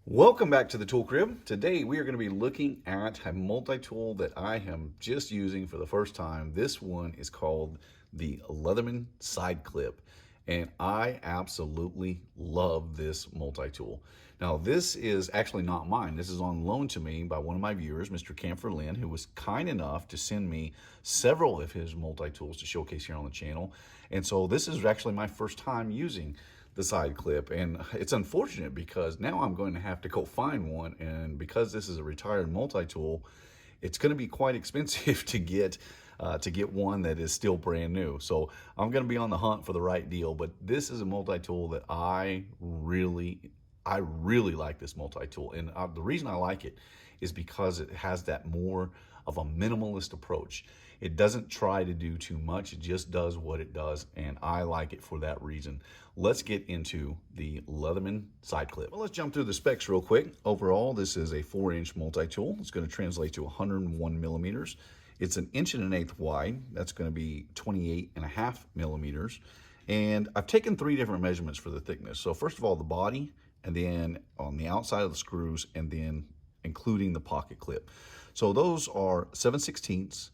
Welcome back to the Tool Crib. Today we are going to be looking at a multi-tool that I am just using for the first time. This one is called the Leatherman Sideclip, and I absolutely love this multi-tool. Now this is actually not mine. This is on loan to me by one of my viewers, Mr. Camphor Lynn, who was kind enough to send me several of his multi-tools to showcase here on the channel. And so this is actually my first time using the side clip, and it's unfortunate because now I'm going to have to go find one, and because this is a retired multi-tool, it's going to be quite expensive to get one that is still brand new. So I'm going to be on the hunt for the right deal, but this is a multi-tool that I really like this multi-tool, and the reason I like it is because it has that more of a minimalist approach. It doesn't try to do too much, it just does what it does, and I like it for that reason. Let's get into the Leatherman Sideclip. Well, let's jump through the specs real quick. Overall, this is a 4-inch multi-tool. It's going to translate to 101 millimeters. It's 1 1/8 wide. That's going to be 28.5 millimeters. And I've taken 3 different measurements for the thickness. So first of all, the body, and then on the outside of the screws, and then including the pocket clip. So those are 7/16,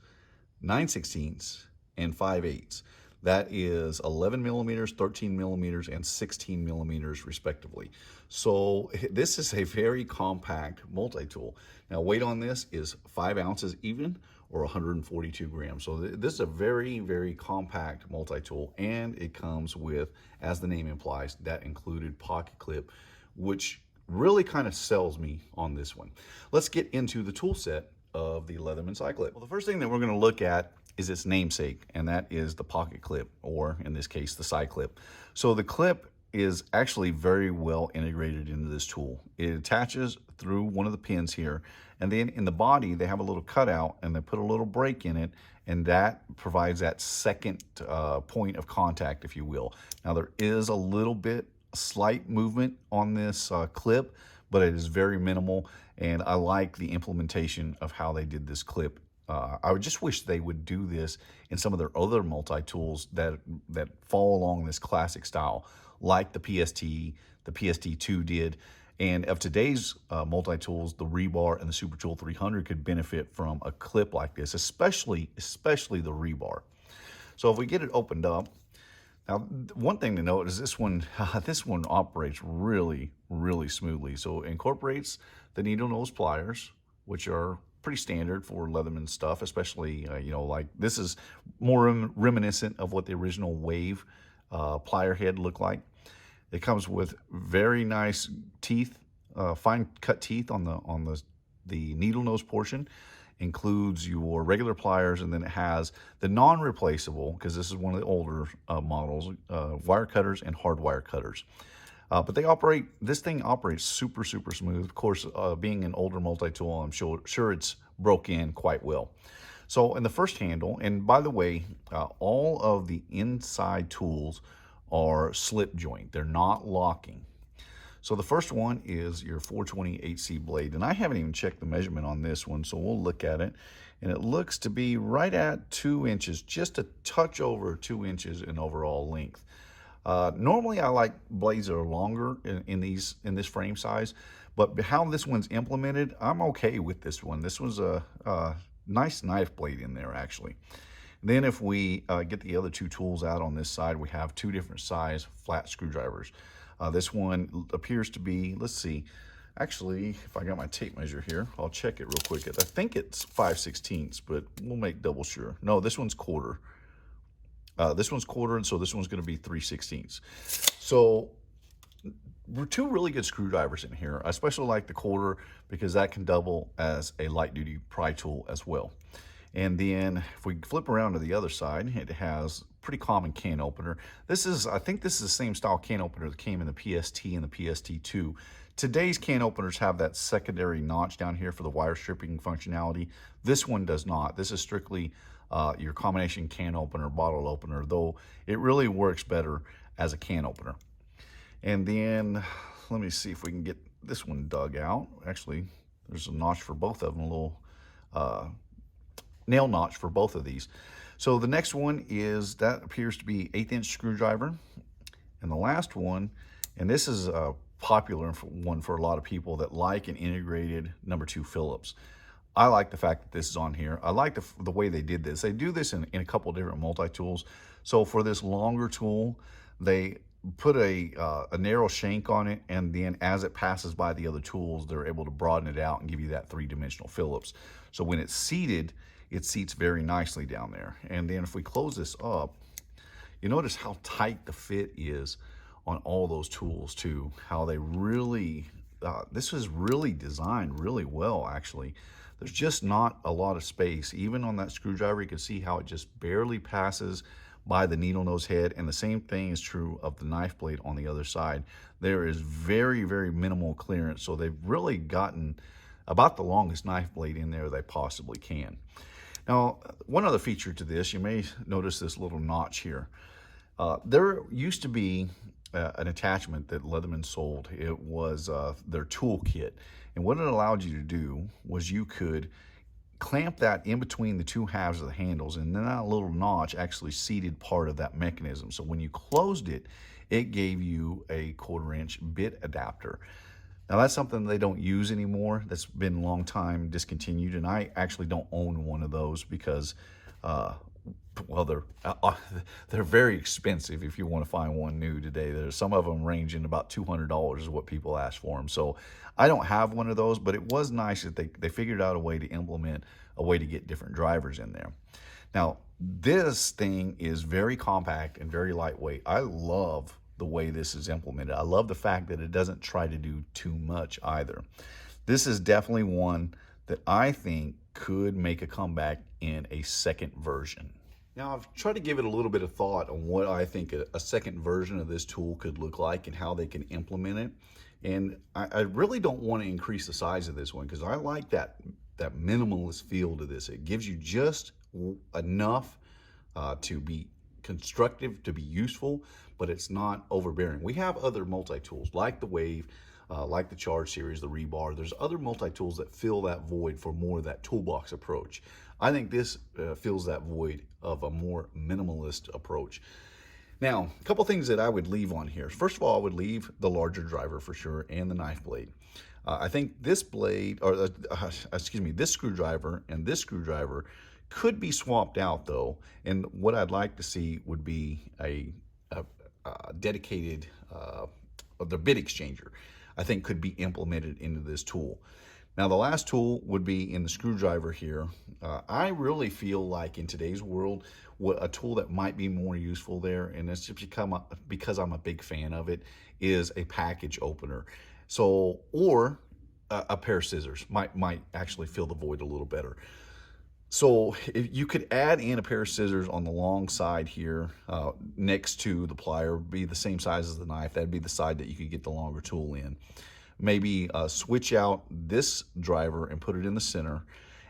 9/16, and 5/8. That is 11 millimeters, 13 millimeters, and 16 millimeters respectively. So this is a very compact multi-tool. Now weight on this is 5 ounces even, or 142 grams. So this is a very, very compact multi-tool, and it comes with, as the name implies, that included pocket clip, which really kind of sells me on this one. Let's get into the tool set of the Leatherman Sideclip. Well, the first thing that we're going to look at is its namesake, and that is the pocket clip, or in this case, the side clip. So the clip is actually very well integrated into this tool. It attaches through one of the pins here, and then in the body, they have a little cutout, and they put a little break in it, and that provides that second point of contact, if you will. Now, there is a little bit slight movement on this clip, but it is very minimal, and I like the implementation of how they did this clip. I would just wish they would do this in some of their other multi-tools that fall along this classic style, like the PST2 did. And of today's multi-tools, the Rebar and the Super Tool 300 could benefit from a clip like this, especially the Rebar. So if we get it opened up, now one thing to note is this one operates really smoothly. So it incorporates the needle nose pliers, which are pretty standard for Leatherman stuff, especially, like this is more reminiscent of what the original Wave plier head looked like. It comes with very nice teeth, fine cut teeth on the needle nose portion. Includes your regular pliers, and then it has the non-replaceable, because this is one of the older models, wire cutters and hard wire cutters. But this thing operates super smooth. Of course, being an older multi-tool, I'm sure it's broke in quite well. So in the first handle, and by the way, all of the inside tools are slip joint. They're not locking. So the first one is your 420 8C blade, and I haven't even checked the measurement on this one, so we'll look at it, and it looks to be right at 2 inches, just a touch over 2 inches in overall length. Normally I like blades that are longer in this frame size, but how this one's implemented, I'm okay with this one. This was a nice knife blade in there, actually. Then if we get the other 2 tools out on this side, we have 2 different size flat screwdrivers. This one appears to be, let's see, actually, if I got my tape measure here, I'll check it real quick. I think it's 5/16, but we'll make double sure. No, this one's quarter. This one's quarter, and so this one's going to be 3/16. So we're 2 really good screwdrivers in here. I especially like the quarter because that can double as a light-duty pry tool as well. And then if we flip around to the other side, it has pretty common can opener. I think this is the same style can opener that came in the PST and the PST2. Today's can openers have that secondary notch down here for the wire stripping functionality. This one does not. This is strictly your combination can opener, bottle opener, though it really works better as a can opener. And then let me see if we can get this one dug out. Actually, there's a notch for both of them, a little nail notch for both of these. So the next one is, that appears to be 1/8 inch screwdriver. And the last one, and this is popular one for a lot of people that like an integrated #2 Phillips. I like the fact that this is on here. I like the way they did this. They do this in a couple different multi-tools. So for this longer tool, they put a narrow shank on it, and then as it passes by the other tools, they're able to broaden it out and give you that three-dimensional Phillips. So when it's seated, it seats very nicely down there. And then if we close this up, you notice how tight the fit is on all those tools too. How they really, this is really designed really well actually. There's just not a lot of space. Even on that screwdriver, you can see how it just barely passes by the needle nose head, and the same thing is true of the knife blade on the other side. There is very, very minimal clearance, so they've really gotten about the longest knife blade in there they possibly can. Now, one other feature to this, you may notice this little notch here. There used to be an attachment that Leatherman sold. It was their tool kit. And what it allowed you to do was you could clamp that in between the two halves of the handles, and then that little notch actually seated part of that mechanism. So when you closed it, it gave you a 1/4-inch bit adapter. Now that's something they don't use anymore. That's been a long time discontinued, and I actually don't own one of those because well, they're very expensive if you want to find one new today. There's some of them ranging about $200 is what people ask for them. So I don't have one of those, but it was nice that they figured out a way to implement a way to get different drivers in there. Now, this thing is very compact and very lightweight. I love the way this is implemented. I love the fact that it doesn't try to do too much either. This is definitely one that I think could make a comeback in a second version. Now, I've tried to give it a little bit of thought on what I think a second version of this tool could look like and how they can implement it. And I really don't want to increase the size of this one because I like that minimalist feel to this. It gives you just enough to be constructive, to be useful, but it's not overbearing. We have other multi-tools like the Wave, like the Charge series, the Rebar. There's other multi-tools that fill that void for more of that toolbox approach. I think this fills that void of a more minimalist approach. Now, a couple things that I would leave on here. First of all, I would leave the larger driver for sure and the knife blade. I think this blade, or excuse me, this screwdriver and this screwdriver could be swapped out though. And what I'd like to see would be a dedicated, the bit exchanger, I think could be implemented into this tool. Now, the last tool would be in the screwdriver here. I really feel like in today's world, a tool that might be more useful there, and it's just because I'm a big fan of it, is a package opener. So, or a pair of scissors might actually fill the void a little better. So if you could add in a pair of scissors on the long side here next to the plier, be the same size as the knife. That'd be the side that you could get the longer tool in. Maybe switch out this driver and put it in the center,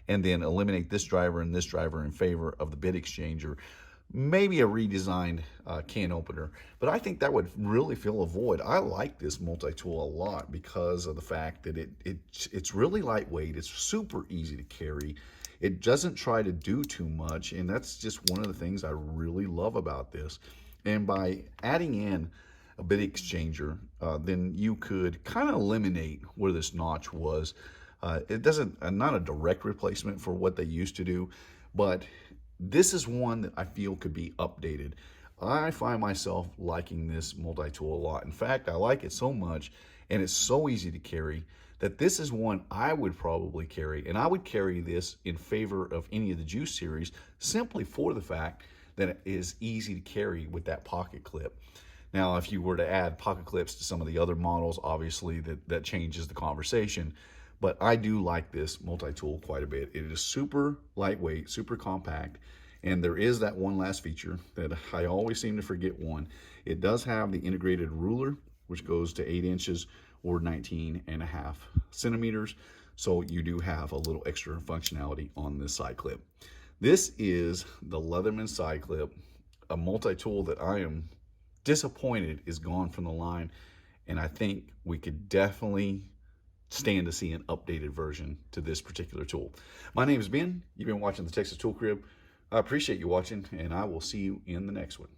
and then eliminate this driver and this driver in favor of the bit exchanger. Maybe a redesigned can opener, but I think that would really fill a void. I like this multi-tool a lot because of the fact that it's really lightweight. It's super easy to carry. It doesn't try to do too much, and that's just one of the things I really love about this. And by adding in a bit exchanger, then you could kind of eliminate where this notch was. It doesn't, not a direct replacement for what they used to do, but this is one that I feel could be updated. I find myself liking this multi-tool a lot. In fact, I like it so much, and it's so easy to carry, that this is one I would probably carry, and I would carry this in favor of any of the Juice series simply for the fact that it is easy to carry with that pocket clip. Now, if you were to add pocket clips to some of the other models, obviously that changes the conversation, but I do like this multi-tool quite a bit. It is super lightweight, super compact, and there is that one last feature that I always seem to forget one. It does have the integrated ruler, which goes to 8 inches or 19.5 centimeters. So you do have a little extra functionality on this side clip. This is the Leatherman Sideclip, a multi-tool that I am disappointed is gone from the line, and I think we could definitely stand to see an updated version to this particular tool. My name is Ben. You've been watching the Texas Tool Crib. I appreciate you watching, and I will see you in the next one.